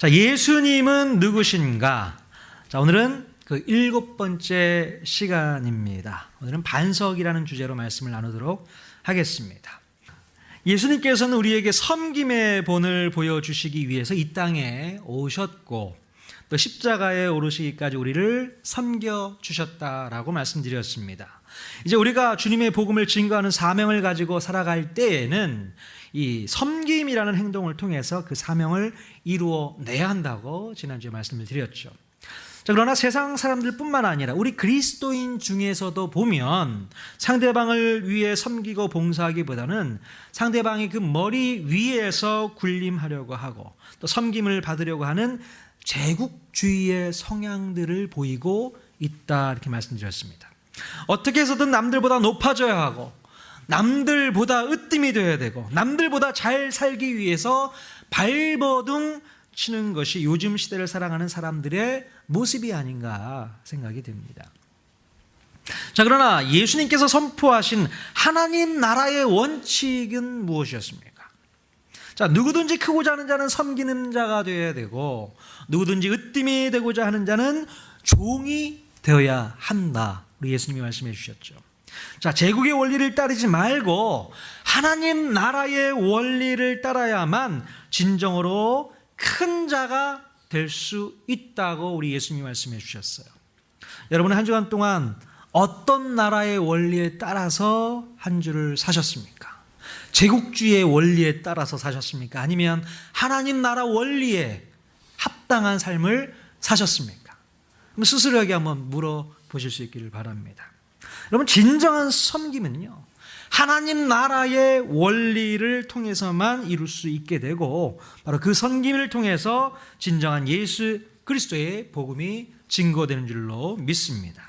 자, 예수님은 누구신가? 자, 오늘은 그 7번째 시간입니다. 오늘은 반석이라는 주제로 말씀을 나누도록 하겠습니다. 예수님께서는 우리에게 섬김의 본을 보여주시기 위해서 이 땅에 오셨고 또 십자가에 오르시기까지 우리를 섬겨주셨다라고 말씀드렸습니다. 이제 우리가 주님의 복음을 증거하는 사명을 가지고 살아갈 때에는 이 섬김이라는 행동을 통해서 그 사명을 이루어내야 한다고 지난주에 말씀을 드렸죠. 자, 그러나 세상 사람들뿐만 아니라 우리 그리스도인 중에서도 보면 상대방을 위해 섬기고 봉사하기보다는 상대방이 그 머리 위에서 군림하려고 하고 또 섬김을 받으려고 하는 제국주의의 성향들을 보이고 있다, 이렇게 말씀드렸습니다. 어떻게 해서든 남들보다 높아져야 하고 남들보다 으뜸이 되어야 되고 남들보다 잘 살기 위해서 발버둥 치는 것이 요즘 시대를 살아가는 사람들의 모습이 아닌가 생각이 됩니다. 자, 그러나 예수님께서 선포하신 하나님 나라의 원칙은 무엇이었습니까? 자, 누구든지 크고자 하는 자는 섬기는 자가 되어야 되고 누구든지 으뜸이 되고자 하는 자는 종이 되어야 한다, 우리 예수님이 말씀해 주셨죠. 자, 제국의 원리를 따르지 말고 하나님 나라의 원리를 따라야만 진정으로 큰 자가 될 수 있다고 우리 예수님이 말씀해 주셨어요. 여러분은 한 주간 동안 어떤 나라의 원리에 따라서 한 주를 사셨습니까? 제국주의의 원리에 따라서 사셨습니까? 아니면 하나님 나라 원리에 합당한 삶을 사셨습니까? 스스로에게 한번 물어보실 수 있기를 바랍니다. 여러분, 진정한 섬김은요, 하나님 나라의 원리를 통해서만 이룰 수 있게 되고 바로 그 섬김을 통해서 진정한 예수 그리스도의 복음이 증거되는 줄로 믿습니다.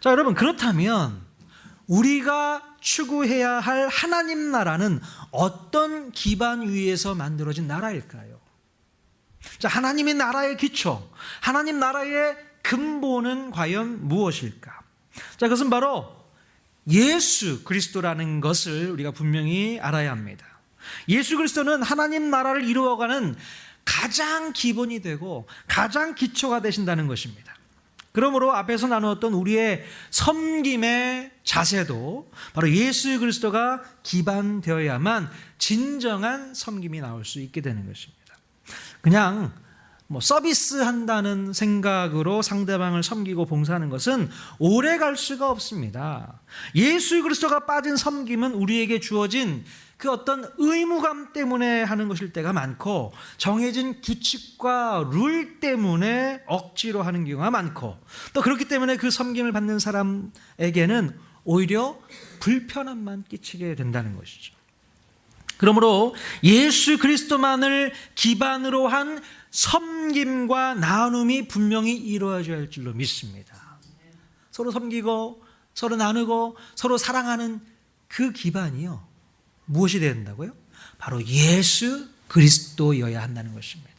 자, 여러분, 그렇다면 우리가 추구해야 할 하나님 나라는 어떤 기반 위에서 만들어진 나라일까요? 자, 하나님의 나라의 기초, 하나님 나라의 근본은 과연 무엇일까? 자, 그것은 바로 예수 그리스도라는 것을 우리가 분명히 알아야 합니다. 예수 그리스도는 하나님 나라를 이루어가는 가장 기본이 되고 가장 기초가 되신다는 것입니다. 그러므로 앞에서 나누었던 우리의 섬김의 자세도 바로 예수 그리스도가 기반되어야만 진정한 섬김이 나올 수 있게 되는 것입니다. 그냥 서비스한다는 생각으로 상대방을 섬기고 봉사하는 것은 오래 갈 수가 없습니다. 예수 그리스도가 빠진 섬김은 우리에게 주어진 그 어떤 의무감 때문에 하는 것일 때가 많고 정해진 규칙과 룰 때문에 억지로 하는 경우가 많고 또 그렇기 때문에 그 섬김을 받는 사람에게는 오히려 불편함만 끼치게 된다는 것이죠. 그러므로 예수 그리스도만을 기반으로 한 섬김과 나눔이 분명히 이루어져야 할 줄로 믿습니다. 서로 섬기고 서로 나누고 서로 사랑하는 그 기반이요, 무엇이 되어야 된다고요? 바로 예수 그리스도여야 한다는 것입니다.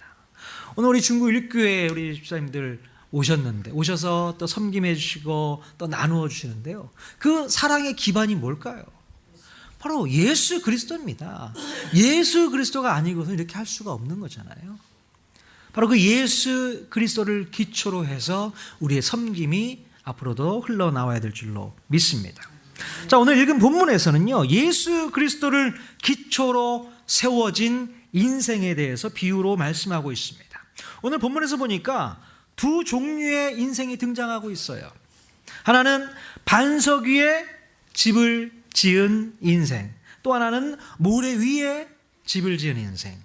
오늘 우리 중구 일교회 우리 집사님들 오셔서 또 섬김해 주시고 또 나누어 주시는데요, 그 사랑의 기반이 뭘까요? 바로 예수 그리스도입니다. 예수 그리스도가 아니고서 이렇게 할 수가 없는 거잖아요. 바로 그 예수 그리스도를 기초로 해서 우리의 섬김이 앞으로도 흘러나와야 될 줄로 믿습니다. 자, 오늘 읽은 본문에서는요, 예수 그리스도를 기초로 세워진 인생에 대해서 비유로 말씀하고 있습니다. 오늘 본문에서 보니까 두 종류의 인생이 등장하고 있어요. 하나는 반석 위에 집을 지은 인생, 또 하나는 모래 위에 집을 지은 인생.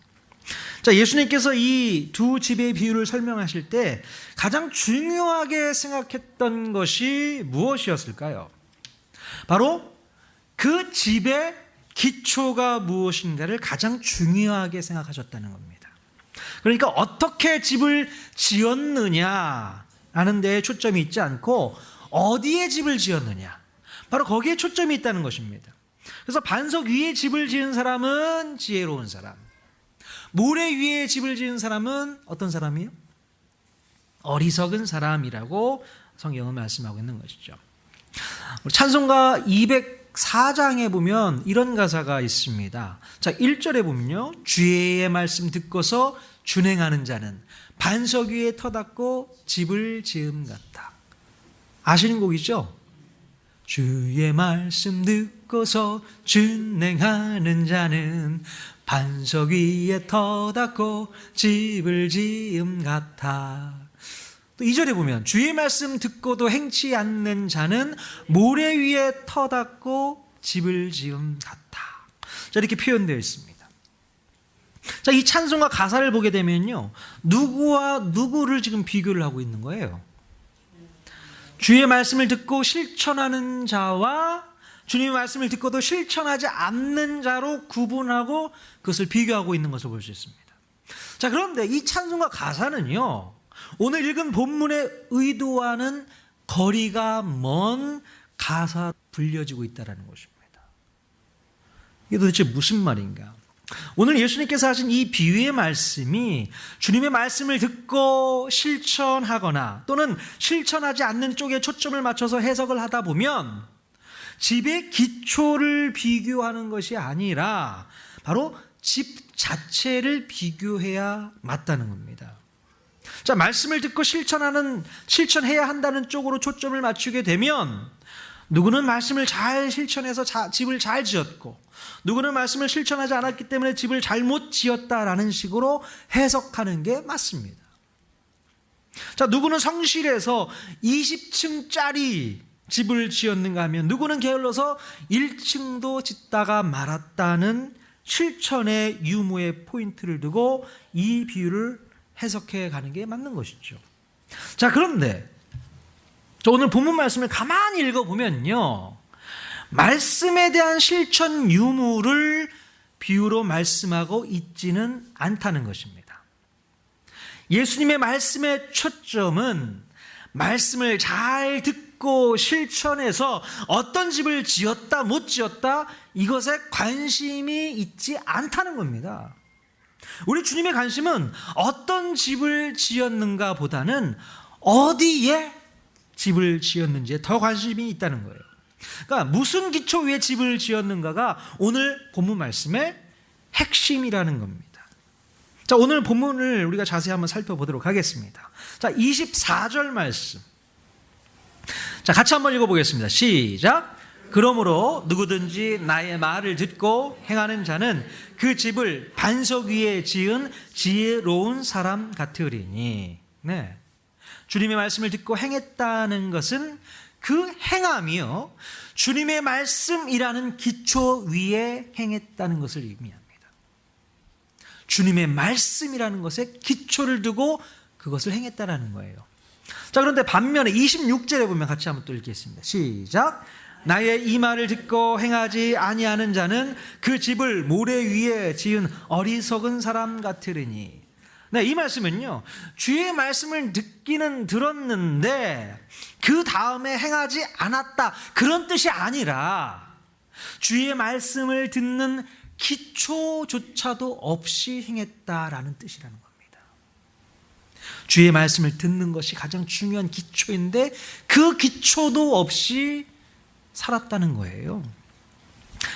자, 예수님께서 이 두 집의 비유를 설명하실 때 가장 중요하게 생각했던 것이 무엇이었을까요? 바로 그 집의 기초가 무엇인가를 가장 중요하게 생각하셨다는 겁니다. 그러니까 어떻게 집을 지었느냐라는 데에 초점이 있지 않고 어디에 집을 지었느냐, 바로 거기에 초점이 있다는 것입니다. 그래서 반석 위에 집을 지은 사람은 지혜로운 사람, 모래 위에 집을 지은 사람은 어떤 사람이요? 어리석은 사람이라고 성경은 말씀하고 있는 것이죠. 찬송가 104장에 보면 이런 가사가 있습니다. 자, 1절에 보면요. 주의 말씀 듣고서 준행하는 자는 반석 위에 터닫고 집을 지음 같다. 아시는 곡이죠? 주의 말씀 듣고서 준행하는 자는 반석 위에 터닫고 집을 지음 같아. 또 2절에 보면 주의 말씀 듣고도 행치 않는 자는 모래 위에 터닫고 집을 지음 같아. 자, 이렇게 표현되어 있습니다. 자, 이 찬송가 가사를 보게 되면요, 누구와 누구를 지금 비교를 하고 있는 거예요? 주의 말씀을 듣고 실천하는 자와 주님의 말씀을 듣고도 실천하지 않는 자로 구분하고 그것을 비교하고 있는 것을 볼 수 있습니다. 자, 그런데 이 찬송가 가사는요, 오늘 읽은 본문의 의도와는 거리가 먼 가사로 불려지고 있다는 것입니다. 이게 도대체 무슨 말인가? 오늘 예수님께서 하신 이 비유의 말씀이 주님의 말씀을 듣고 실천하거나 또는 실천하지 않는 쪽에 초점을 맞춰서 해석을 하다 보면 집의 기초를 비교하는 것이 아니라 바로 집 자체를 비교해야 맞다는 겁니다. 자, 말씀을 듣고 실천해야 한다는 쪽으로 초점을 맞추게 되면 누구는 말씀을 잘 실천해서 집을 잘 지었고 누구는 말씀을 실천하지 않았기 때문에 집을 잘못 지었다라는 식으로 해석하는 게 맞습니다. 자, 누구는 성실해서 20층짜리 집을 지었는가 하면 누구는 게을러서 1층도 짓다가 말았다는 실천의 유무의 포인트를 두고 이 비유를 해석해 가는 게 맞는 것이죠. 자, 그런데 오늘 본문 말씀을 가만히 읽어보면요, 말씀에 대한 실천 유무를 비유로 말씀하고 있지는 않다는 것입니다. 예수님의 말씀의 초점은 말씀을 잘 듣고 실천해서 어떤 집을 지었다 못 지었다 이것에 관심이 있지 않다는 겁니다. 우리 주님의 관심은 어떤 집을 지었는가 보다는 어디에 집을 지었는지에 더 관심이 있다는 거예요. 그러니까 무슨 기초 위에 집을 지었는가가 오늘 본문 말씀의 핵심이라는 겁니다. 자, 오늘 본문을 우리가 자세히 한번 살펴보도록 하겠습니다. 자, 24절 말씀. 자, 같이 한번 읽어보겠습니다. 시작. 그러므로 누구든지 나의 말을 듣고 행하는 자는 그 집을 반석 위에 지은 지혜로운 사람 같으리니. 네. 주님의 말씀을 듣고 행했다는 것은 그 행함이요, 주님의 말씀이라는 기초 위에 행했다는 것을 의미합니다. 주님의 말씀이라는 것에 기초를 두고 그것을 행했다라는 거예요. 자, 그런데 반면에 26절에 보면 같이 한번 또 읽겠습니다. 시작. 나의 이 말을 듣고 행하지 아니하는 자는 그 집을 모래 위에 지은 어리석은 사람 같으리니. 네, 이 말씀은요, 주의 말씀을 듣기는 들었는데 그 다음에 행하지 않았다 그런 뜻이 아니라 주의 말씀을 듣는 기초조차도 없이 행했다라는 뜻이라는 겁니다. 주의 말씀을 듣는 것이 가장 중요한 기초인데 그 기초도 없이 살았다는 거예요.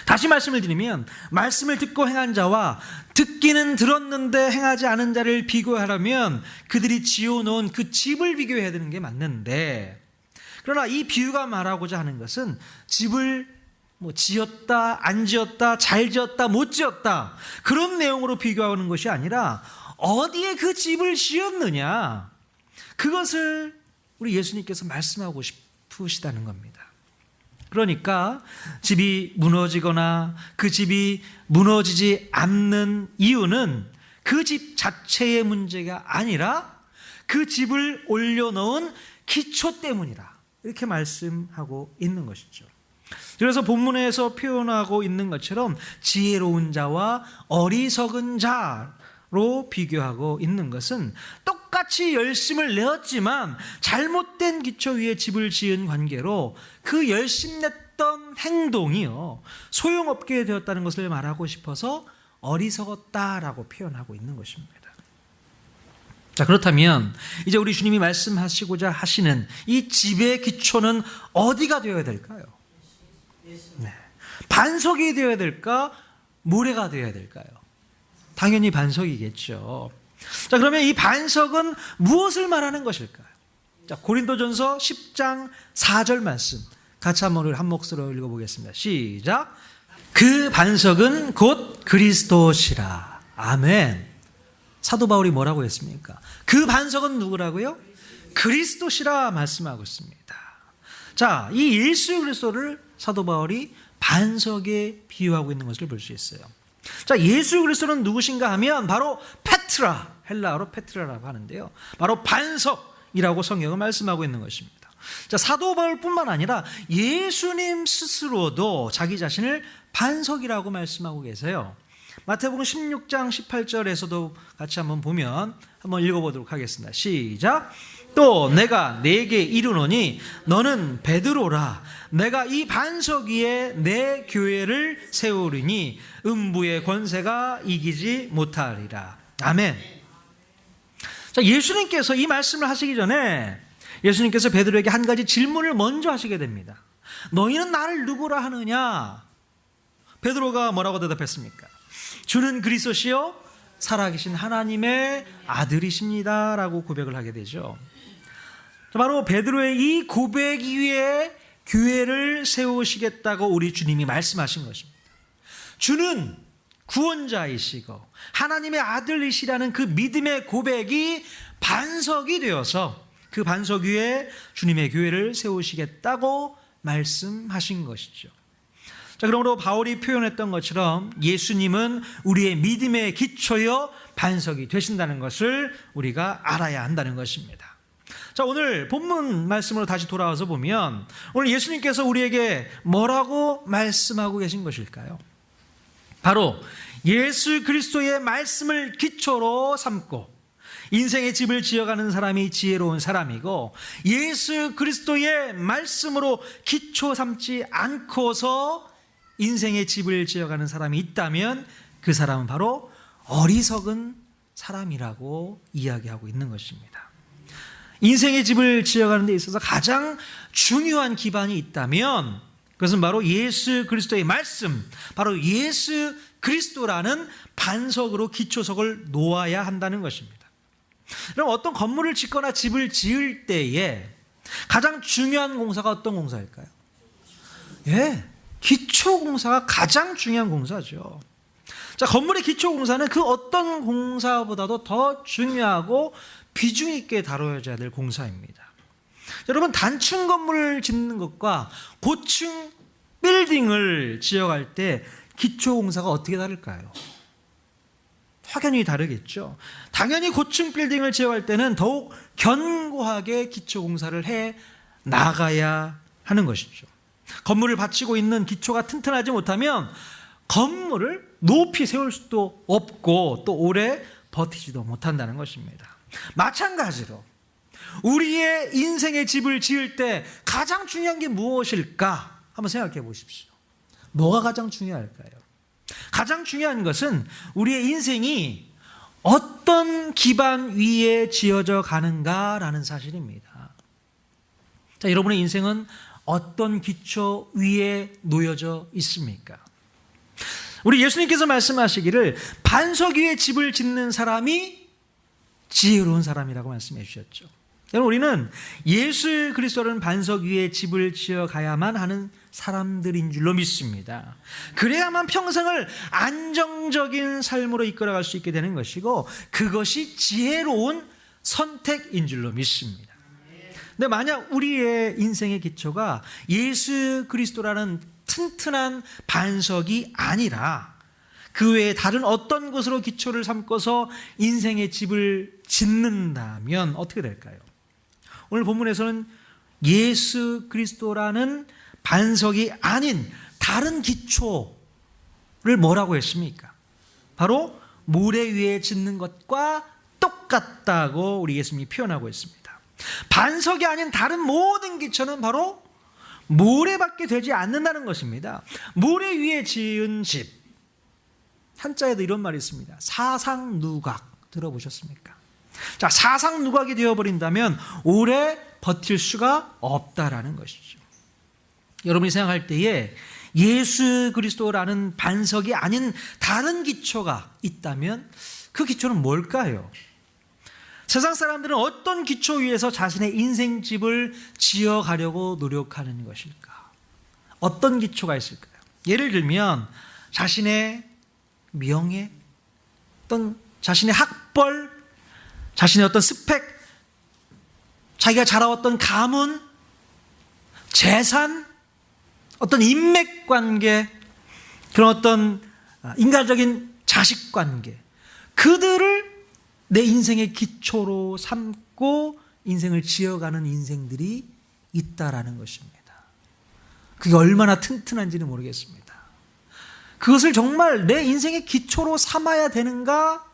다시 말씀을 드리면 말씀을 듣고 행한 자와 듣기는 들었는데 행하지 않은 자를 비교하려면 그들이 지어놓은 그 집을 비교해야 되는 게 맞는데, 그러나 이 비유가 말하고자 하는 것은 집을 지었다 안 지었다 잘 지었다 못 지었다 그런 내용으로 비교하는 것이 아니라 어디에 그 집을 지었느냐, 그것을 우리 예수님께서 말씀하고 싶으시다는 겁니다. 그러니까 집이 무너지거나 그 집이 무너지지 않는 이유는 그 집 자체의 문제가 아니라 그 집을 올려놓은 기초 때문이라, 이렇게 말씀하고 있는 것이죠. 그래서 본문에서 표현하고 있는 것처럼 지혜로운 자와 어리석은 자로 비교하고 있는 것은 똑같이 열심을 내었지만 잘못된 기초 위에 집을 지은 관계로 그 열심 냈던 행동이요, 소용없게 되었다는 것을 말하고 싶어서 어리석었다라고 표현하고 있는 것입니다. 자, 그렇다면 이제 우리 주님이 말씀하시고자 하시는 이 집의 기초는 어디가 되어야 될까요? 네. 반석이 되어야 될까? 모래가 되어야 될까요? 당연히 반석이겠죠. 자, 그러면 이 반석은 무엇을 말하는 것일까요? 자, 고린도전서 10장 4절 말씀 같이 한번 한 목소리로 읽어보겠습니다. 시작. 그 반석은 곧 그리스도시라. 아멘. 사도 바울이 뭐라고 했습니까? 그 반석은 누구라고요? 그리스도시라 말씀하고 있습니다. 자, 이 예수 그리스도를 사도 바울이 반석에 비유하고 있는 것을 볼 수 있어요. 자, 예수 그리스도는 누구신가 하면 바로 페트라, 헬라어로 페트라라고 하는데요. 바로 반석이라고 성경은 말씀하고 있는 것입니다. 자, 사도 바울뿐만 아니라 예수님 스스로도 자기 자신을 반석이라고 말씀하고 계세요. 마태복음 16장 18절에서도 같이 한번 보면 한번 읽어보도록 하겠습니다. 시작. 또 내가 네게 이르노니 너는 베드로라. 내가 이 반석 위에 내 교회를 세우리니 음부의 권세가 이기지 못하리라. 아멘. 자, 예수님께서 이 말씀을 하시기 전에 예수님께서 베드로에게 한 가지 질문을 먼저 하시게 됩니다. 너희는 나를 누구라 하느냐? 베드로가 뭐라고 대답했습니까? 주는 그리스도시요 살아계신 하나님의 아들이십니다 라고 고백을 하게 되죠. 바로 베드로의 이 고백 위에 교회를 세우시겠다고 우리 주님이 말씀하신 것입니다. 주는 구원자이시고 하나님의 아들이시라는 그 믿음의 고백이 반석이 되어서 그 반석 위에 주님의 교회를 세우시겠다고 말씀하신 것이죠. 자, 그러므로 바울이 표현했던 것처럼 예수님은 우리의 믿음의 기초여 반석이 되신다는 것을 우리가 알아야 한다는 것입니다. 자, 오늘 본문 말씀으로 다시 돌아와서 보면 오늘 예수님께서 우리에게 뭐라고 말씀하고 계신 것일까요? 바로 예수 그리스도의 말씀을 기초로 삼고 인생의 집을 지어가는 사람이 지혜로운 사람이고 예수 그리스도의 말씀으로 기초 삼지 않고서 인생의 집을 지어가는 사람이 있다면 그 사람은 바로 어리석은 사람이라고 이야기하고 있는 것입니다. 인생의 집을 지어가는 데 있어서 가장 중요한 기반이 있다면 그것은 바로 예수 그리스도의 말씀, 바로 예수 그리스도라는 반석으로 기초석을 놓아야 한다는 것입니다. 그럼 어떤 건물을 짓거나 집을 지을 때에 가장 중요한 공사가 어떤 공사일까요? 예, 기초공사가 가장 중요한 공사죠. 자, 건물의 기초공사는 그 어떤 공사보다도 더 중요하고 비중 있게 다뤄져야 될 공사입니다. 여러분, 단층 건물을 짓는 것과 고층 빌딩을 지어갈 때 기초공사가 어떻게 다를까요? 확연히 다르겠죠. 당연히 고층 빌딩을 지어갈 때는 더욱 견고하게 기초공사를 해 나가야 하는 것이죠. 건물을 받치고 있는 기초가 튼튼하지 못하면 건물을 높이 세울 수도 없고 또 오래 버티지도 못한다는 것입니다. 마찬가지로 우리의 인생의 집을 지을 때 가장 중요한 게 무엇일까? 한번 생각해 보십시오. 뭐가 가장 중요할까요? 가장 중요한 것은 우리의 인생이 어떤 기반 위에 지어져 가는가라는 사실입니다. 자, 여러분의 인생은 어떤 기초 위에 놓여져 있습니까? 우리 예수님께서 말씀하시기를 반석 위에 집을 짓는 사람이 지혜로운 사람이라고 말씀해 주셨죠. 여러분, 우리는 예수 그리스도라는 반석 위에 집을 지어 가야만 하는 사람들인 줄로 믿습니다. 그래야만 평생을 안정적인 삶으로 이끌어갈 수 있게 되는 것이고 그것이 지혜로운 선택인 줄로 믿습니다. 근데 만약 우리의 인생의 기초가 예수 그리스도라는 튼튼한 반석이 아니라 그 외에 다른 어떤 것으로 기초를 삼고서 인생의 집을 짓는다면 어떻게 될까요? 오늘 본문에서는 예수 그리스도라는 반석이 아닌 다른 기초를 뭐라고 했습니까? 바로 모래 위에 짓는 것과 똑같다고 우리 예수님이 표현하고 있습니다. 반석이 아닌 다른 모든 기초는 바로 모래밖에 되지 않는다는 것입니다. 모래 위에 지은 집, 한자에도 이런 말이 있습니다. 사상누각 들어보셨습니까? 자, 사상누각이 되어버린다면 오래 버틸 수가 없다라는 것이죠. 여러분이 생각할 때에 예수 그리스도라는 반석이 아닌 다른 기초가 있다면 그 기초는 뭘까요? 세상 사람들은 어떤 기초 위에서 자신의 인생집을 지어가려고 노력하는 것일까? 어떤 기초가 있을까요? 예를 들면 자신의 명예, 어떤 자신의 학벌, 자신의 어떤 스펙, 자기가 자라왔던 가문, 재산, 어떤 인맥관계, 그런 어떤 인간적인 자식관계, 그들을 내 인생의 기초로 삼고 인생을 지어가는 인생들이 있다라는 것입니다. 그게 얼마나 튼튼한지는 모르겠습니다. 그것을 정말 내 인생의 기초로 삼아야 되는가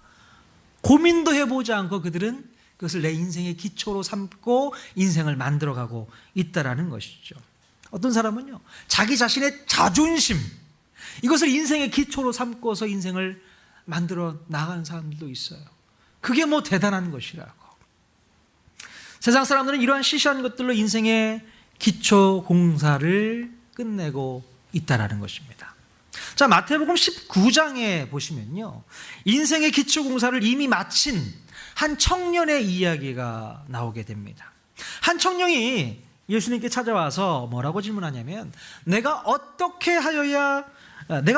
고민도 해보지 않고 그들은 그것을 내 인생의 기초로 삼고 인생을 만들어가고 있다라는 것이죠. 어떤 사람은요, 자기 자신의 자존심, 이것을 인생의 기초로 삼고서 인생을 만들어 나가는 사람들도 있어요. 그게 뭐 대단한 것이라고. 세상 사람들은 이러한 시시한 것들로 인생의 기초 공사를 끝내고 있다라는 것입니다. 자, 마태복음 19장에 보시면요, 인생의 기초 공사를 이미 마친 한 청년의 이야기가 나오게 됩니다. 한 청년이 예수님께 찾아와서 뭐라고 질문하냐면, 내가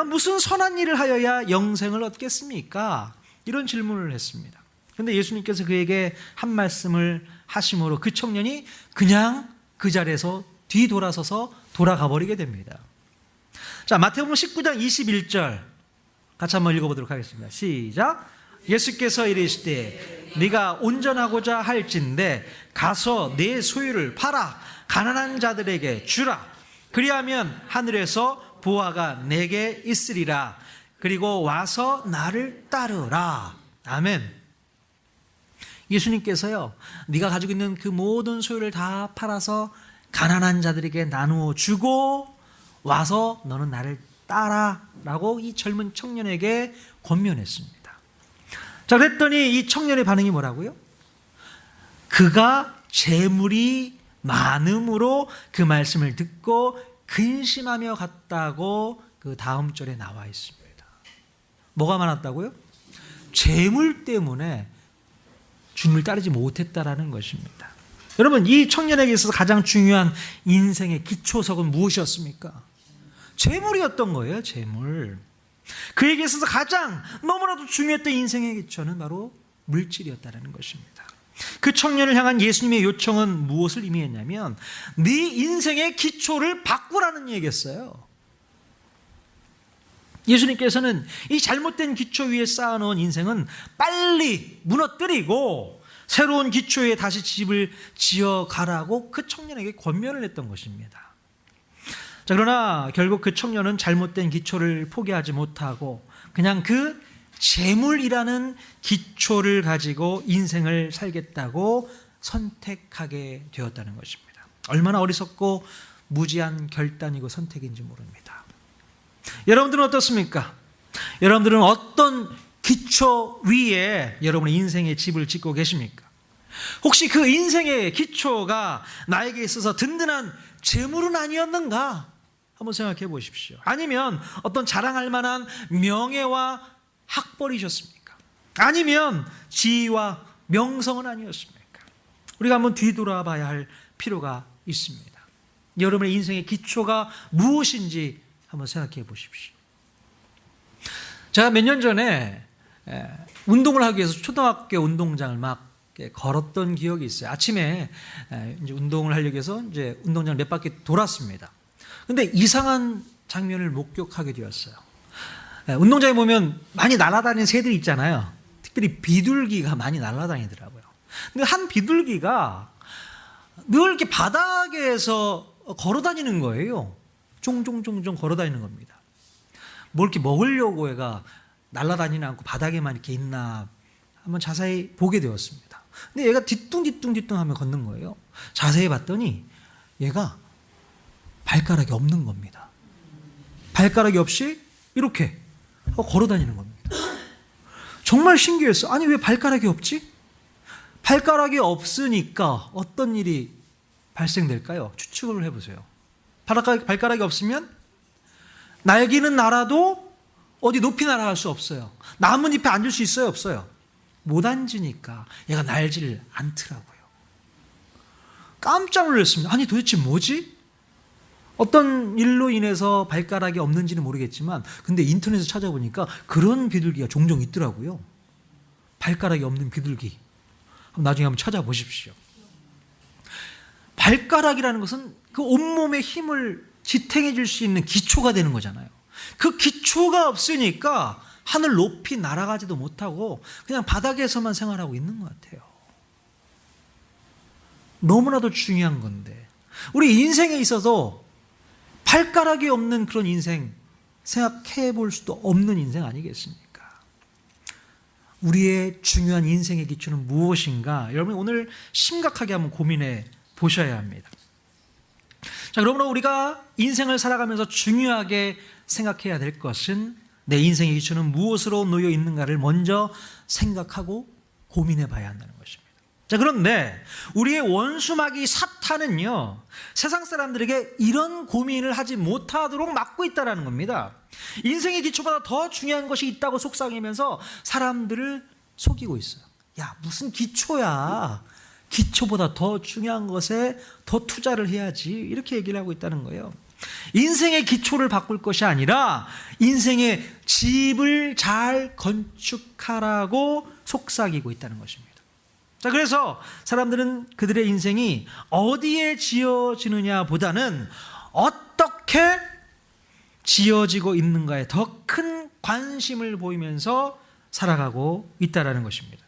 무슨 선한 일을 하여야 영생을 얻겠습니까? 이런 질문을 했습니다. 그런데 예수님께서 그에게 한 말씀을 하심으로 그 청년이 그냥 그 자리에서 뒤돌아서서 돌아가 버리게 됩니다. 자, 마태복음 19장 21절 같이 한번 읽어보도록 하겠습니다. 시작. 예수께서 이르시되 네가 온전하고자 할진대 가서 내 소유를 팔아 가난한 자들에게 주라. 그리하면 하늘에서 보화가 내게 있으리라. 그리고 와서 나를 따르라. 아멘. 예수님께서요, 네가 가지고 있는 그 모든 소유를 다 팔아서 가난한 자들에게 나누어 주고 와서 너는 나를 따라 라고 이 젊은 청년에게 권면했습니다. 자, 그랬더니 이 청년의 반응이 뭐라고요? 그가 재물이 많음으로 그 말씀을 듣고 근심하며 갔다고 그 다음 절에 나와 있습니다. 뭐가 많았다고요? 재물 때문에 주님을 따르지 못했다라는 것입니다. 여러분, 이 청년에게 있어서 가장 중요한 인생의 기초석은 무엇이었습니까? 재물이었던 거예요. 재물. 그에게 있어서 가장 너무나도 중요했던 인생의 기초는 바로 물질이었다는 것입니다. 그 청년을 향한 예수님의 요청은 무엇을 의미했냐면, 네 인생의 기초를 바꾸라는 얘기였어요. 예수님께서는 이 잘못된 기초 위에 쌓아놓은 인생은 빨리 무너뜨리고 새로운 기초 위에 다시 집을 지어가라고 그 청년에게 권면을 했던 것입니다. 자, 그러나 결국 그 청년은 잘못된 기초를 포기하지 못하고 그냥 그 재물이라는 기초를 가지고 인생을 살겠다고 선택하게 되었다는 것입니다. 얼마나 어리석고 무지한 결단이고 선택인지 모릅니다. 여러분들은 어떻습니까? 여러분들은 어떤 기초 위에 여러분의 인생의 집을 짓고 계십니까? 혹시 그 인생의 기초가 나에게 있어서 든든한 재물은 아니었는가? 한번 생각해 보십시오. 아니면 어떤 자랑할 만한 명예와 학벌이셨습니까? 아니면 지위와 명성은 아니었습니까? 우리가 한번 뒤돌아봐야 할 필요가 있습니다. 여러분의 인생의 기초가 무엇인지 한번 생각해 보십시오. 제가 몇 년 전에 운동을 하기 위해서 초등학교 운동장을 막 걸었던 기억이 있어요. 아침에 이제 운동을 하려고 해서 이제 운동장을 몇 바퀴 돌았습니다. 근데 이상한 장면을 목격하게 되었어요. 운동장에 보면 많이 날아다니는 새들이 있잖아요. 특별히 비둘기가 많이 날아다니더라고요. 근데 한 비둘기가 늘 이렇게 바닥에서 걸어다니는 거예요. 종종종종 걸어다니는 겁니다. 뭘 이렇게 먹으려고 얘가 날아다니지 않고 바닥에만 이렇게 있나 한번 자세히 보게 되었습니다. 근데 얘가 뒤뚱뒤뚱 하며 걷는 거예요. 자세히 봤더니 얘가 발가락이 없는 겁니다. 발가락이 없이 이렇게 걸어다니는 겁니다. 정말 신기했어. 아니, 왜 발가락이 없지? 발가락이 없으니까 어떤 일이 발생될까요? 추측을 해보세요. 발가락이 없으면 날기는 날아도 어디 높이 날아갈 수 없어요. 나뭇잎에 앉을 수 있어요, 없어요? 못 앉으니까 얘가 날지를 않더라고요. 깜짝 놀랐습니다. 아니 도대체 뭐지? 어떤 일로 인해서 발가락이 없는지는 모르겠지만 근데 인터넷에 찾아보니까 그런 비둘기가 종종 있더라고요. 발가락이 없는 비둘기. 나중에 한번 찾아보십시오. 발가락이라는 것은 그 온몸의 힘을 지탱해 줄 수 있는 기초가 되는 거잖아요. 그 기초가 없으니까 하늘 높이 날아가지도 못하고 그냥 바닥에서만 생활하고 있는 것 같아요. 너무나도 중요한 건데 우리 인생에 있어서 발가락이 없는 그런 인생 생각해 볼 수도 없는 인생 아니겠습니까? 우리의 중요한 인생의 기초는 무엇인가? 여러분 오늘 심각하게 한번 고민해 보셔야 합니다. 자, 그러므로 우리가 인생을 살아가면서 중요하게 생각해야 될 것은 내 인생의 기초는 무엇으로 놓여 있는가를 먼저 생각하고 고민해 봐야 한다는 것입니다. 자, 그런데 우리의 원수마귀 사탄은요, 세상 사람들에게 이런 고민을 하지 못하도록 막고 있다는 겁니다. 인생의 기초보다 더 중요한 것이 있다고 속삭이면서 사람들을 속이고 있어요. 야, 무슨 기초야. 기초보다 더 중요한 것에 더 투자를 해야지. 이렇게 얘기를 하고 있다는 거예요. 인생의 기초를 바꿀 것이 아니라 인생의 집을 잘 건축하라고 속삭이고 있다는 것입니다. 자, 그래서 사람들은 그들의 인생이 어디에 지어지느냐 보다는 어떻게 지어지고 있는가에 더 큰 관심을 보이면서 살아가고 있다는 것입니다.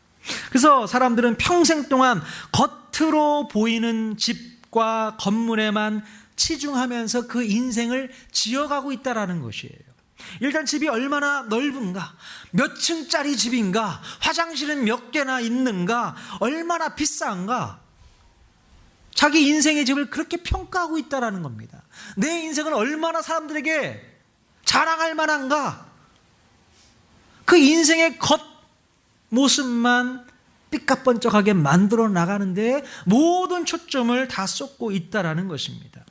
그래서 사람들은 평생 동안 겉으로 보이는 집과 건물에만 치중하면서 그 인생을 지어가고 있다는 것이에요. 일단 집이 얼마나 넓은가, 몇 층짜리 집인가, 화장실은 몇 개나 있는가, 얼마나 비싼가, 자기 인생의 집을 그렇게 평가하고 있다는 겁니다. 내 인생은 얼마나 사람들에게 자랑할 만한가, 그 인생의 겉모습만 삐까뻔쩍하게 만들어 나가는데 모든 초점을 다 쏟고 있다는 것입니다.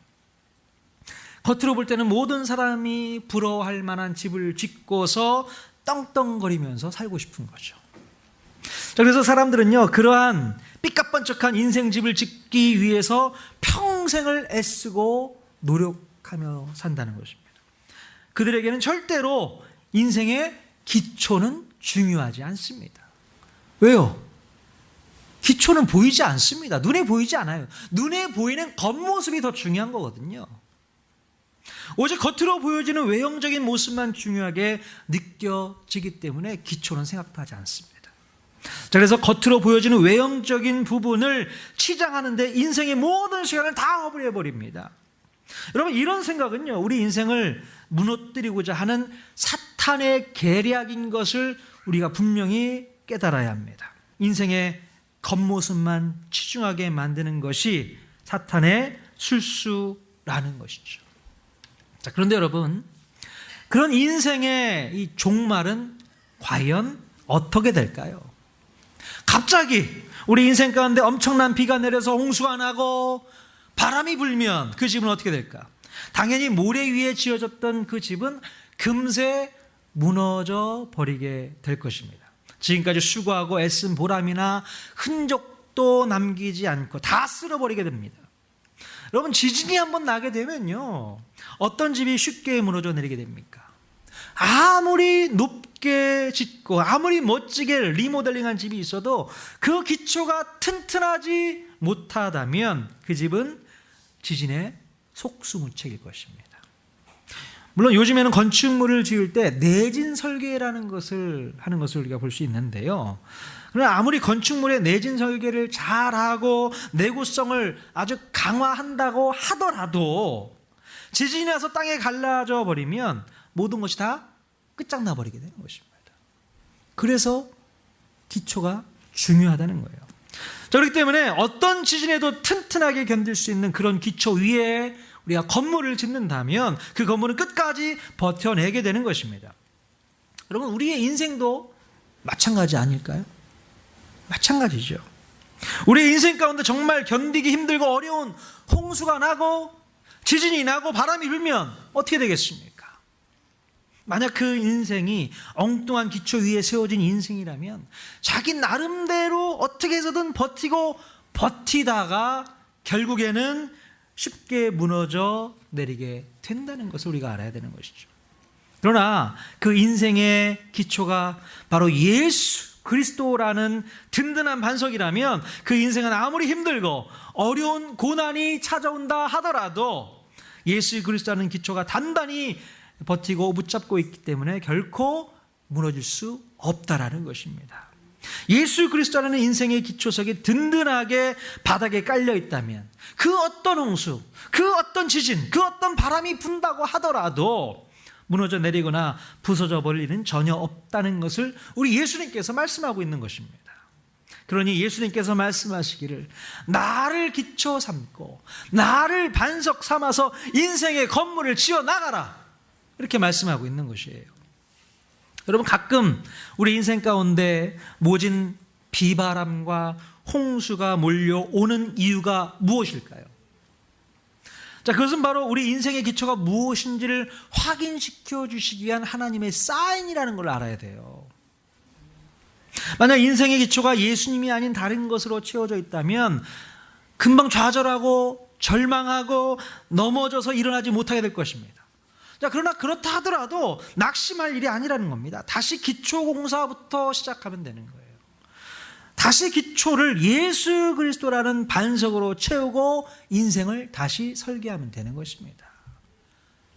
겉으로 볼 때는 모든 사람이 부러워할 만한 집을 짓고서 떵떵거리면서 살고 싶은 거죠. 자, 그래서 사람들은요, 그러한 삐까뻔쩍한 인생집을 짓기 위해서 평생을 애쓰고 노력하며 산다는 것입니다. 그들에게는 절대로 인생의 기초는 중요하지 않습니다. 왜요? 기초는 보이지 않습니다. 눈에 보이지 않아요. 눈에 보이는 겉모습이 더 중요한 거거든요. 오직 겉으로 보여지는 외형적인 모습만 중요하게 느껴지기 때문에 기초는 생각도 하지 않습니다. 자, 그래서 겉으로 보여지는 외형적인 부분을 치장하는데 인생의 모든 시간을 다 허비해버립니다. 여러분, 이런 생각은요, 우리 인생을 무너뜨리고자 하는 사탄의 계략인 것을 우리가 분명히 깨달아야 합니다. 인생의 겉모습만 치중하게 만드는 것이 사탄의 술수라는 것이죠. 자, 그런데 여러분, 그런 인생의 이 종말은 과연 어떻게 될까요? 갑자기 우리 인생 가운데 엄청난 비가 내려서 홍수가 나고 바람이 불면 그 집은 어떻게 될까? 당연히 모래 위에 지어졌던 그 집은 금세 무너져 버리게 될 것입니다. 지금까지 수고하고 애쓴 보람이나 흔적도 남기지 않고 다 쓸어버리게 됩니다. 여러분, 지진이 한번 나게 되면요, 어떤 집이 쉽게 무너져 내리게 됩니까? 아무리 높게 짓고 아무리 멋지게 리모델링한 집이 있어도 그 기초가 튼튼하지 못하다면 그 집은 지진의 속수무책일 것입니다. 물론 요즘에는 건축물을 지을 때 내진 설계라는 것을 하는 것을 우리가 볼 수 있는데요. 그러나 아무리 건축물의 내진 설계를 잘하고 내구성을 아주 강화한다고 하더라도 지진이 나서 땅에 갈라져 버리면 모든 것이 다 끝장나 버리게 되는 것입니다. 그래서 기초가 중요하다는 거예요. 자, 그렇기 때문에 어떤 지진에도 튼튼하게 견딜 수 있는 그런 기초 위에 우리가 건물을 짓는다면 그 건물은 끝까지 버텨내게 되는 것입니다. 여러분, 우리의 인생도 마찬가지 아닐까요? 마찬가지죠. 우리의 인생 가운데 정말 견디기 힘들고 어려운 홍수가 나고 지진이 나고 바람이 불면 어떻게 되겠습니까? 만약 그 인생이 엉뚱한 기초 위에 세워진 인생이라면 자기 나름대로 어떻게 해서든 버티고 버티다가 결국에는 쉽게 무너져 내리게 된다는 것을 우리가 알아야 되는 것이죠. 그러나 그 인생의 기초가 바로 예수 그리스도라는 든든한 반석이라면 그 인생은 아무리 힘들고 어려운 고난이 찾아온다 하더라도 예수 그리스도라는 기초가 단단히 버티고 붙잡고 있기 때문에 결코 무너질 수 없다라는 것입니다. 예수 그리스도라는 인생의 기초석이 든든하게 바닥에 깔려 있다면 그 어떤 홍수, 그 어떤 지진, 그 어떤 바람이 분다고 하더라도 무너져 내리거나 부서져 버릴 일은 전혀 없다는 것을 우리 예수님께서 말씀하고 있는 것입니다. 그러니 예수님께서 말씀하시기를 나를 기초 삼고 나를 반석 삼아서 인생의 건물을 지어 나가라, 이렇게 말씀하고 있는 것이에요. 여러분, 가끔 우리 인생 가운데 모진 비바람과 홍수가 몰려오는 이유가 무엇일까요? 자, 그것은 바로 우리 인생의 기초가 무엇인지를 확인시켜 주시기 위한 하나님의 사인이라는 걸 알아야 돼요. 만약 인생의 기초가 예수님이 아닌 다른 것으로 채워져 있다면 금방 좌절하고 절망하고 넘어져서 일어나지 못하게 될 것입니다. 자, 그러나 그렇다 하더라도 낙심할 일이 아니라는 겁니다. 다시 기초 공사부터 시작하면 되는 거예요. 다시 기초를 예수 그리스도라는 반석으로 채우고 인생을 다시 설계하면 되는 것입니다.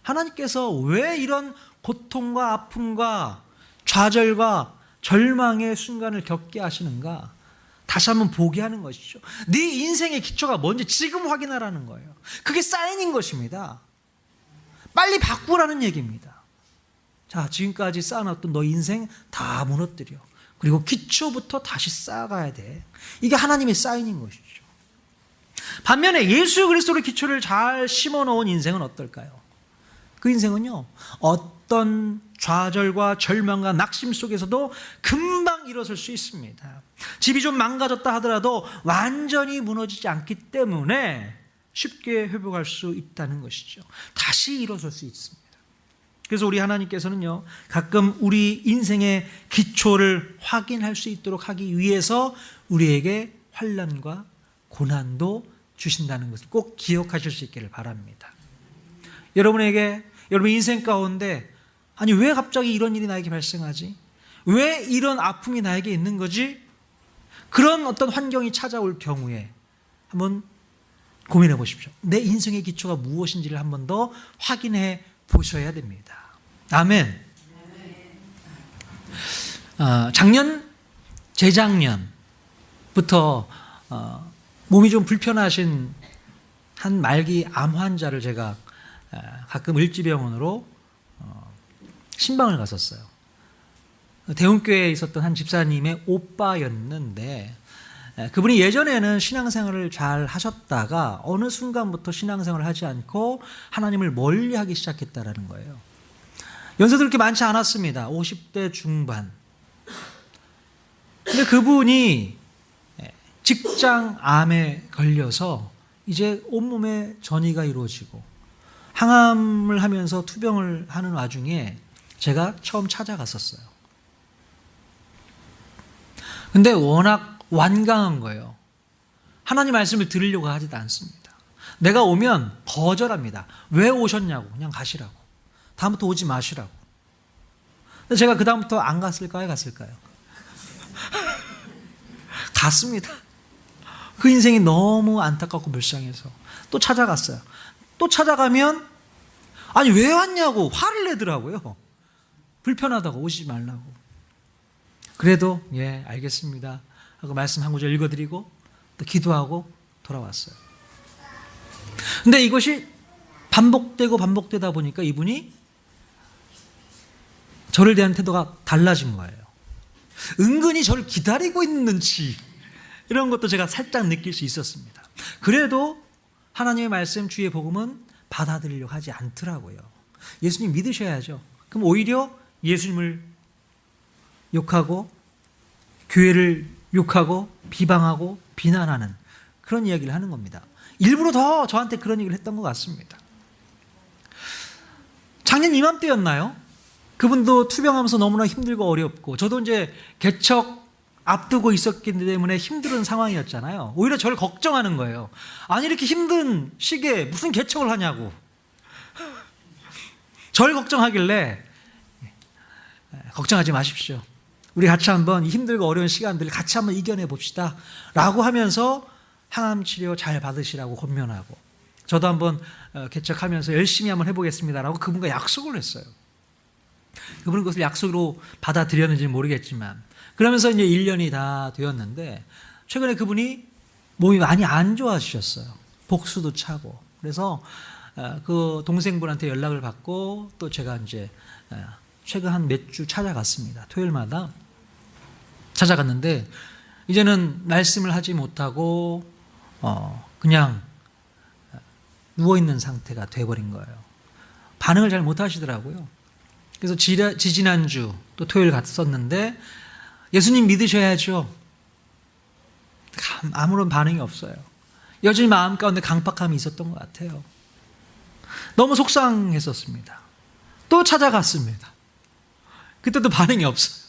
하나님께서 왜 이런 고통과 아픔과 좌절과 절망의 순간을 겪게 하시는가? 다시 한번 보게 하는 것이죠. 네 인생의 기초가 뭔지 지금 확인하라는 거예요. 그게 사인인 것입니다. 빨리 바꾸라는 얘기입니다. 자, 지금까지 쌓아놨던 너 인생 다 무너뜨려. 그리고 기초부터 다시 쌓아가야 돼. 이게 하나님의 사인인 것이죠. 반면에 예수 그리스도의 기초를 잘 심어놓은 인생은 어떨까요? 그 인생은요, 어떤 좌절과 절망과 낙심 속에서도 금방 일어설 수 있습니다. 집이 좀 망가졌다 하더라도 완전히 무너지지 않기 때문에 쉽게 회복할 수 있다는 것이죠. 다시 일어설 수 있습니다. 그래서 우리 하나님께서는요, 가끔 우리 인생의 기초를 확인할 수 있도록 하기 위해서 우리에게 환난과 고난도 주신다는 것을 꼭 기억하실 수 있기를 바랍니다. 여러분 인생 가운데 아니 왜 갑자기 이런 일이 나에게 발생하지? 왜 이런 아픔이 나에게 있는 거지? 그런 어떤 환경이 찾아올 경우에 한번 고민해 보십시오. 내 인생의 기초가 무엇인지를 한 번 더 확인해 보셔야 됩니다. 아멘. 재작년부터 몸이 좀 불편하신 한 말기 암 환자를 제가 가끔 을지병원으로 신방을 갔었어요. 대운교회에 있었던 한 집사님의 오빠였는데 그분이 예전에는 신앙생활을 잘 하셨다가 어느 순간부터 신앙생활을 하지 않고 하나님을 멀리하기 시작했다라는 거예요. 연세도 그렇게 많지 않았습니다. 50대 중반. 근데 그분이 직장암에 걸려서 이제 온몸에 전이가 이루어지고 항암을 하면서 투병을 하는 와중에 제가 처음 찾아갔었어요. 근데 워낙 완강한 거예요. 하나님 말씀을 들으려고 하지도 않습니다. 내가 오면 거절합니다. 왜 오셨냐고, 그냥 가시라고. 다음부터 오지 마시라고. 근데 제가 그 다음부터 안 갔을까요? 갔을까요? 갔습니다. 그 인생이 너무 안타깝고 불쌍해서 또 찾아갔어요. 또 찾아가면 아니 왜 왔냐고 화를 내더라고요. 불편하다고 오지 말라고. 그래도 예 알겠습니다 하고 말씀 한 구절 읽어드리고 또 기도하고 돌아왔어요. 근데 이것이 반복되다 보니까 이분이 저를 대한 태도가 달라진 거예요. 은근히 저를 기다리고 있는지 이런 것도 제가 살짝 느낄 수 있었습니다. 그래도 하나님의 말씀 주의 복음은 받아들이려고 하지 않더라고요. 예수님 믿으셔야죠. 그럼 오히려 예수님을 욕하고 교회를 욕하고 비방하고 비난하는 그런 이야기를 하는 겁니다. 일부러 더 저한테 그런 얘기를 했던 것 같습니다. 작년 이맘때였나요? 그분도 투병하면서 너무나 힘들고 어렵고, 저도 이제 개척 앞두고 있었기 때문에 힘든 상황이었잖아요. 오히려 저를 걱정하는 거예요. 아니, 이렇게 힘든 시기에 무슨 개척을 하냐고. 저를 걱정하길래, 걱정하지 마십시오. 우리 같이 한번 이 힘들고 어려운 시간들을 같이 한번 이겨내 봅시다 라고 하면서 항암 치료 잘 받으시라고 권면하고, 저도 한번 개척하면서 열심히 한번 해보겠습니다 라고 그분과 약속을 했어요. 그분은 그것을 약속으로 받아들였는지 모르겠지만, 그러면서 이제 1년이 다 되었는데, 최근에 그분이 몸이 많이 안 좋아지셨어요. 복수도 차고. 그래서 그 동생분한테 연락을 받고, 또 제가 이제 최근 한 몇 주 찾아갔습니다. 토요일마다 찾아갔는데, 이제는 말씀을 하지 못하고 그냥 누워있는 상태가 돼버린 거예요. 반응을 잘 못하시더라고요. 그래서 지지난주 또 토요일 갔었는데, 예수님 믿으셔야죠. 아무런 반응이 없어요. 여전히 마음 가운데 강박함이 있었던 것 같아요. 너무 속상했었습니다. 또 찾아갔습니다. 그때도 반응이 없어요.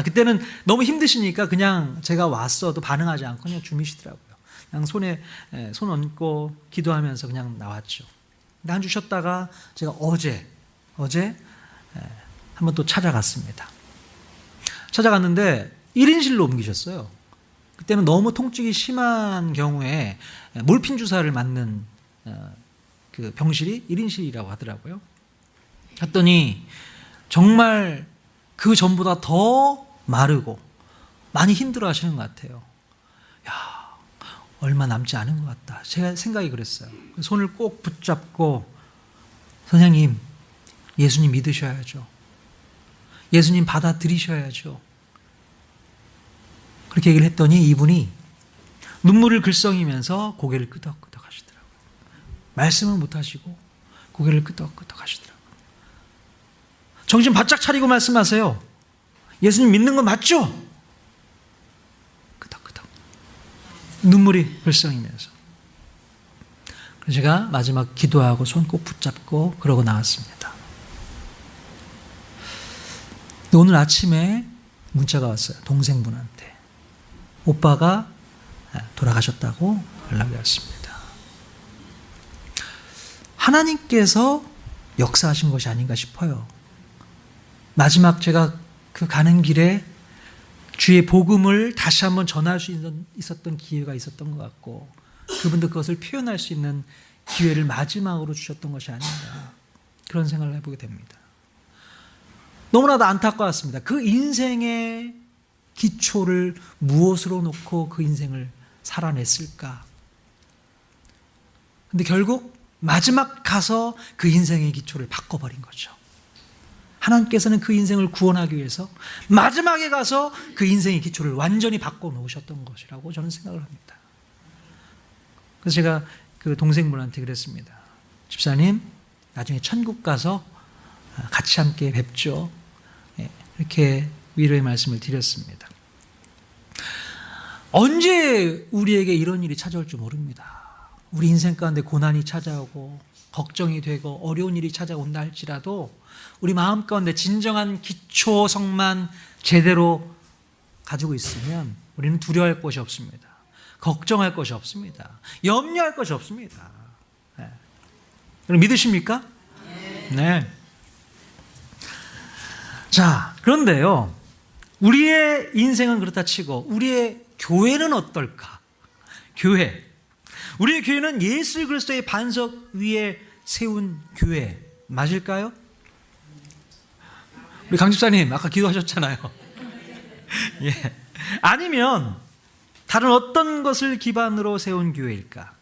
그때는 너무 힘드시니까 그냥 제가 왔어도 반응하지 않고 그냥 주무시더라고요. 그냥 손에 손 얹고 기도하면서 그냥 나왔죠. 근데 한 주 쉬었다가 제가 어제 한번 또 찾아갔습니다. 찾아갔는데 1인실로 옮기셨어요. 그때는 너무 통증이 심한 경우에 몰핀 주사를 맞는 그 병실이 1인실이라고 하더라고요. 갔더니 정말 그 전보다 더 마르고 많이 힘들어 하시는 것 같아요. 야, 얼마 남지 않은 것 같다. 제가 생각이 그랬어요. 손을 꼭 붙잡고, 선생님, 예수님 믿으셔야죠. 예수님 받아들이셔야죠. 그렇게 얘기를 했더니 이분이 눈물을 글썽이면서 고개를 끄덕끄덕 하시더라고요. 말씀은 못하시고 고개를 끄덕끄덕 하시더라고요. 정신 바짝 차리고 말씀하세요. 예수님 믿는 거 맞죠? 끄덕끄덕. 눈물이 글썽이면서. 그래서 제가 마지막 기도하고 손 꼭 붙잡고 그러고 나왔습니다. 오늘 아침에 문자가 왔어요. 동생분한테. 오빠가 돌아가셨다고 연락이 왔습니다. 하나님께서 역사하신 것이 아닌가 싶어요. 마지막 제가 그 가는 길에 주의 복음을 다시 한번 전할 수 있었던 기회가 있었던 것 같고, 그분도 그것을 표현할 수 있는 기회를 마지막으로 주셨던 것이 아닌가, 그런 생각을 해보게 됩니다. 너무나도 안타까웠습니다. 그 인생의 기초를 무엇으로 놓고 그 인생을 살아냈을까? 근데 결국 마지막 가서 그 인생의 기초를 바꿔버린 거죠. 하나님께서는 그 인생을 구원하기 위해서 마지막에 가서 그 인생의 기초를 완전히 바꿔놓으셨던 것이라고 저는 생각을 합니다. 그래서 제가 그 동생분한테 그랬습니다. 집사님, 나중에 천국 가서 같이 함께 뵙죠. 이렇게 위로의 말씀을 드렸습니다. 언제 우리에게 이런 일이 찾아올 줄 모릅니다. 우리 인생 가운데 고난이 찾아오고 걱정이 되고 어려운 일이 찾아온다 할지라도 우리 마음 가운데 진정한 기초성만 제대로 가지고 있으면 우리는 두려워할 것이 없습니다. 걱정할 것이 없습니다. 염려할 것이 없습니다. 여러분 믿으십니까? 네. 자, 그런데요, 우리의 인생은 그렇다 치고 우리의 교회는 어떨까? 교회. 우리의 교회는 예수 그리스도의 반석 위에 세운 교회 맞을까요? 우리 강 집사님 아까 기도하셨잖아요. 예. 아니면 다른 어떤 것을 기반으로 세운 교회일까?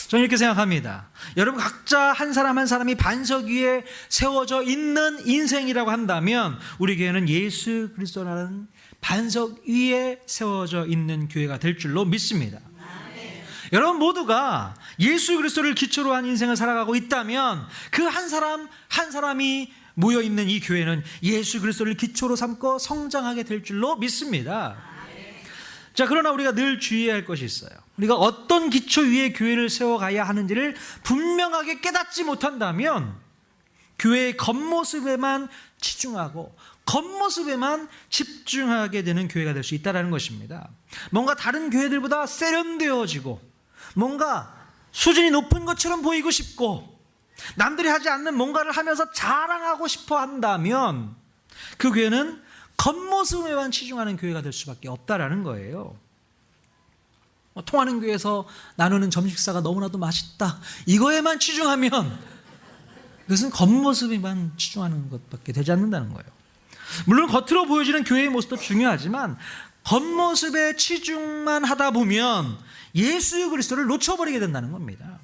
저는 이렇게 생각합니다. 여러분 각자 한 사람 한 사람이 반석 위에 세워져 있는 인생이라고 한다면 우리 교회는 예수 그리스도라는 반석 위에 세워져 있는 교회가 될 줄로 믿습니다. 여러분 모두가 예수 그리스도를 기초로 한 인생을 살아가고 있다면 그 한 사람 한 사람이 모여있는 이 교회는 예수 그리스도를 기초로 삼고 성장하게 될 줄로 믿습니다. 자, 그러나 우리가 늘 주의해야 할 것이 있어요. 우리가 어떤 기초 위에 교회를 세워가야 하는지를 분명하게 깨닫지 못한다면 교회의 겉모습에만 치중하고 겉모습에만 집중하게 되는 교회가 될 수 있다는 것입니다. 뭔가 다른 교회들보다 세련되어지고 뭔가 수준이 높은 것처럼 보이고 싶고 남들이 하지 않는 뭔가를 하면서 자랑하고 싶어 한다면 그 교회는 겉모습에만 치중하는 교회가 될 수밖에 없다라는 거예요. 통하는 교회에서 나누는 점심식사가 너무나도 맛있다, 이거에만 치중하면 그것은 겉모습에만 치중하는 것밖에 되지 않는다는 거예요. 물론 겉으로 보여지는 교회의 모습도 중요하지만 겉모습에 치중만 하다 보면 예수 그리스도를 놓쳐버리게 된다는 겁니다.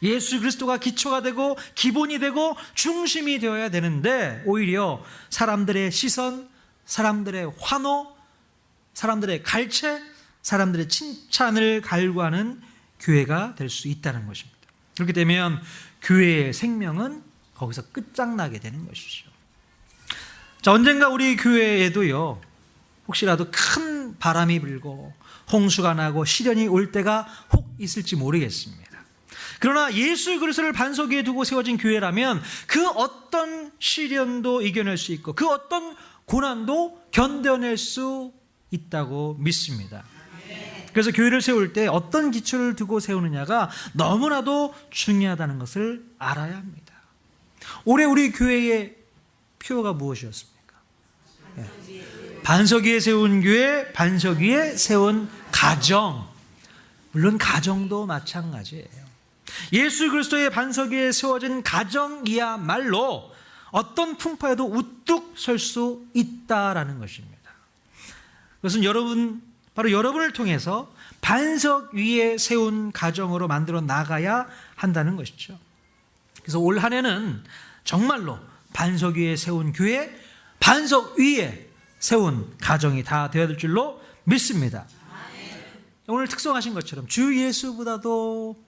예수 그리스도가 기초가 되고 기본이 되고 중심이 되어야 되는데 오히려 사람들의 시선, 사람들의 환호, 사람들의 갈채, 사람들의 칭찬을 갈구하는 교회가 될 수 있다는 것입니다. 그렇게 되면 교회의 생명은 거기서 끝장나게 되는 것이죠. 자, 언젠가 우리 교회에도요, 혹시라도 큰 바람이 불고 홍수가 나고 시련이 올 때가 혹 있을지 모르겠습니다. 그러나 예수 그리스도를 반석 위에 두고 세워진 교회라면 그 어떤 시련도 이겨낼 수 있고 그 어떤 고난도 견뎌낼 수 있다고 믿습니다. 그래서 교회를 세울 때 어떤 기초를 두고 세우느냐가 너무나도 중요하다는 것을 알아야 합니다. 올해 우리 교회의 표어가 무엇이었습니까? 반석 위에 세운 교회, 반석 위에 세운 가정. 물론 가정도 마찬가지예요. 예수 그리스도의 반석 위에 세워진 가정이야말로 어떤 풍파에도 우뚝 설 수 있다라는 것입니다. 그것은 바로 여러분을 통해서 반석 위에 세운 가정으로 만들어 나가야 한다는 것이죠. 그래서 올 한 해는 정말로 반석 위에 세운 교회, 반석 위에 세운 가정이 다 되어야 될 줄로 믿습니다. 오늘 특성하신 것처럼 주 예수보다도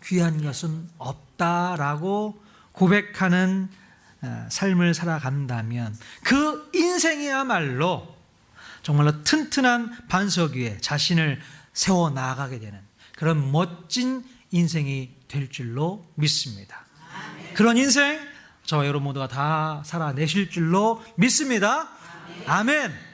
귀한 것은 없다라고 고백하는 삶을 살아간다면 그 인생이야말로 정말로 튼튼한 반석 위에 자신을 세워 나가게 되는 그런 멋진 인생이 될 줄로 믿습니다. 그런 인생 저와 여러분 모두가 다 살아내실 줄로 믿습니다. 아멘.